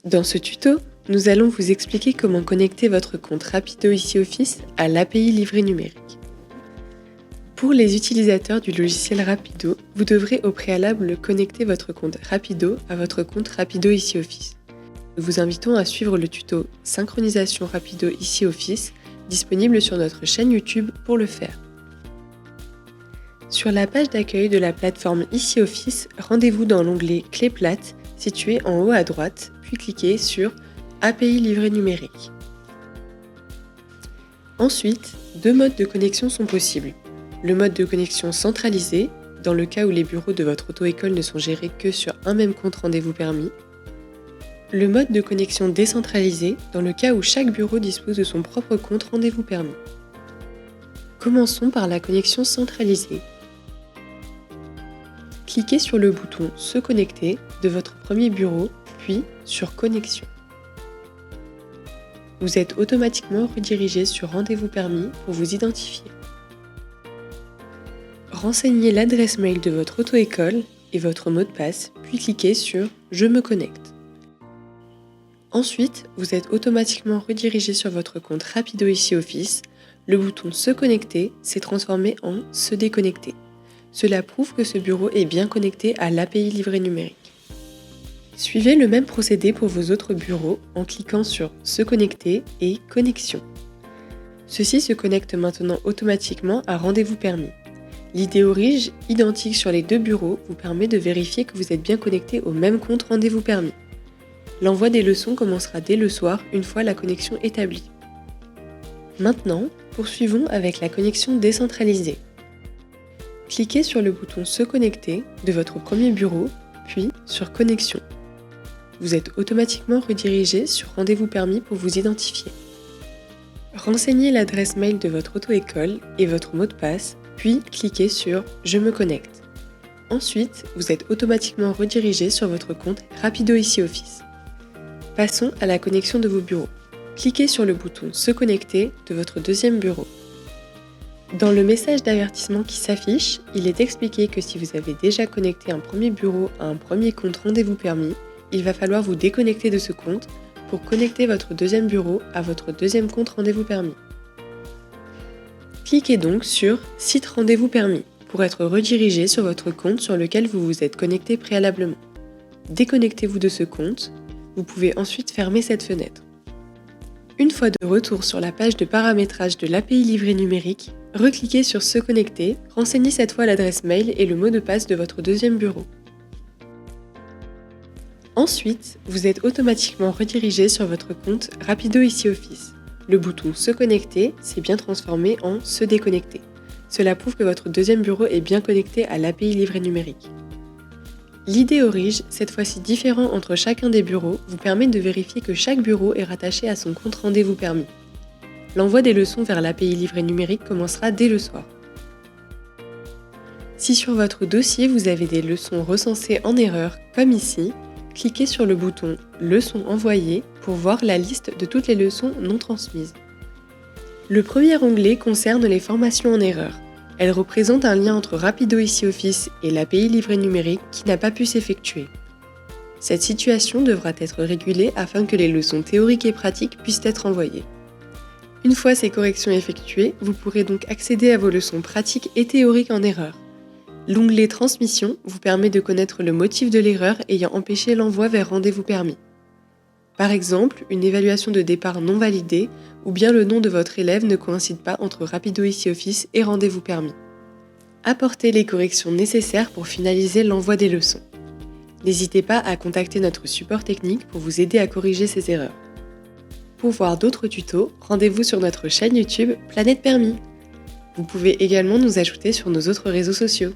Dans ce tuto, nous allons vous expliquer comment connecter votre compte Rapido ici Office à l'API Livret Numérique. Pour les utilisateurs du logiciel Rapido, vous devrez au préalable connecter votre compte Rapido à votre compte Rapido ici Office. Nous vous invitons à suivre le tuto Synchronisation Rapido ici Office disponible sur notre chaîne YouTube pour le faire. Sur la page d'accueil de la plateforme ici Office, rendez-vous dans l'onglet Clé plate situé en haut à droite, puis cliquez sur API Livret Numérique. Ensuite, deux modes de connexion sont possibles. Le mode de connexion centralisé, dans le cas où les bureaux de votre auto-école ne sont gérés que sur un même compte rendez-vous permis. Le mode de connexion décentralisé, dans le cas où chaque bureau dispose de son propre compte rendez-vous permis. Commençons par la connexion centralisée. Cliquez sur le bouton « Se connecter » de votre premier bureau, puis sur « Connexion ». Vous êtes automatiquement redirigé sur « Rendez-vous permis » pour vous identifier. Renseignez l'adresse mail de votre auto-école et votre mot de passe, puis cliquez sur « Je me connecte ». Ensuite, vous êtes automatiquement redirigé sur votre compte Rapido ici Office. Le bouton « Se connecter » s'est transformé en « Se déconnecter ». Cela prouve que ce bureau est bien connecté à l'API Livret Numérique. Suivez le même procédé pour vos autres bureaux en cliquant sur « Se connecter » et « Connexion ». Ceux-ci se connectent maintenant automatiquement à Rendez-vous permis. L'idée Orige, identique sur les deux bureaux, vous permet de vérifier que vous êtes bien connecté au même compte Rendez-vous permis. L'envoi des leçons commencera dès le soir, une fois la connexion établie. Maintenant, poursuivons avec la connexion décentralisée. Cliquez sur le bouton « Se connecter » de votre premier bureau, puis sur « Connexion ». Vous êtes automatiquement redirigé sur « Rendez-vous permis » pour vous identifier. Renseignez l'adresse mail de votre auto-école et votre mot de passe, puis cliquez sur « Je me connecte ». Ensuite, vous êtes automatiquement redirigé sur votre compte Rapido ici Office. Passons à la connexion de vos bureaux. Cliquez sur le bouton « Se connecter » de votre deuxième bureau. Dans le message d'avertissement qui s'affiche, il est expliqué que si vous avez déjà connecté un premier bureau à un premier compte rendez-vous permis, il va falloir vous déconnecter de ce compte pour connecter votre deuxième bureau à votre deuxième compte rendez-vous permis. Cliquez donc sur « Site rendez-vous permis » pour être redirigé sur votre compte sur lequel vous vous êtes connecté préalablement. Déconnectez-vous de ce compte, vous pouvez ensuite fermer cette fenêtre. Une fois de retour sur la page de paramétrage de l'API Livret Numérique, recliquez sur « Se connecter », renseignez cette fois l'adresse mail et le mot de passe de votre deuxième bureau. Ensuite, vous êtes automatiquement redirigé sur votre compte Rapido ici Office. Le bouton « Se connecter » s'est bien transformé en « Se déconnecter ». Cela prouve que votre deuxième bureau est bien connecté à l'API Livret Numérique. L'idée Orige, cette fois-ci différent entre chacun des bureaux, vous permet de vérifier que chaque bureau est rattaché à son compte rendez-vous permis. L'envoi des leçons vers l'API Livret Numérique commencera dès le soir. Si sur votre dossier vous avez des leçons recensées en erreur, comme ici, cliquez sur le bouton « Leçons envoyées » pour voir la liste de toutes les leçons non transmises. Le premier onglet concerne les formations en erreur. Elle représente un lien entre Rapido ici Office et l'API Livret Numérique qui n'a pas pu s'effectuer. Cette situation devra être régulée afin que les leçons théoriques et pratiques puissent être envoyées. Une fois ces corrections effectuées, vous pourrez donc accéder à vos leçons pratiques et théoriques en erreur. L'onglet Transmission vous permet de connaître le motif de l'erreur ayant empêché l'envoi vers rendez-vous permis. Par exemple, une évaluation de départ non validée ou bien le nom de votre élève ne coïncide pas entre Rapido ici Office et rendez-vous permis. Apportez les corrections nécessaires pour finaliser l'envoi des leçons. N'hésitez pas à contacter notre support technique pour vous aider à corriger ces erreurs. Pour voir d'autres tutos, rendez-vous sur notre chaîne YouTube Planète Permis. Vous pouvez également nous ajouter sur nos autres réseaux sociaux.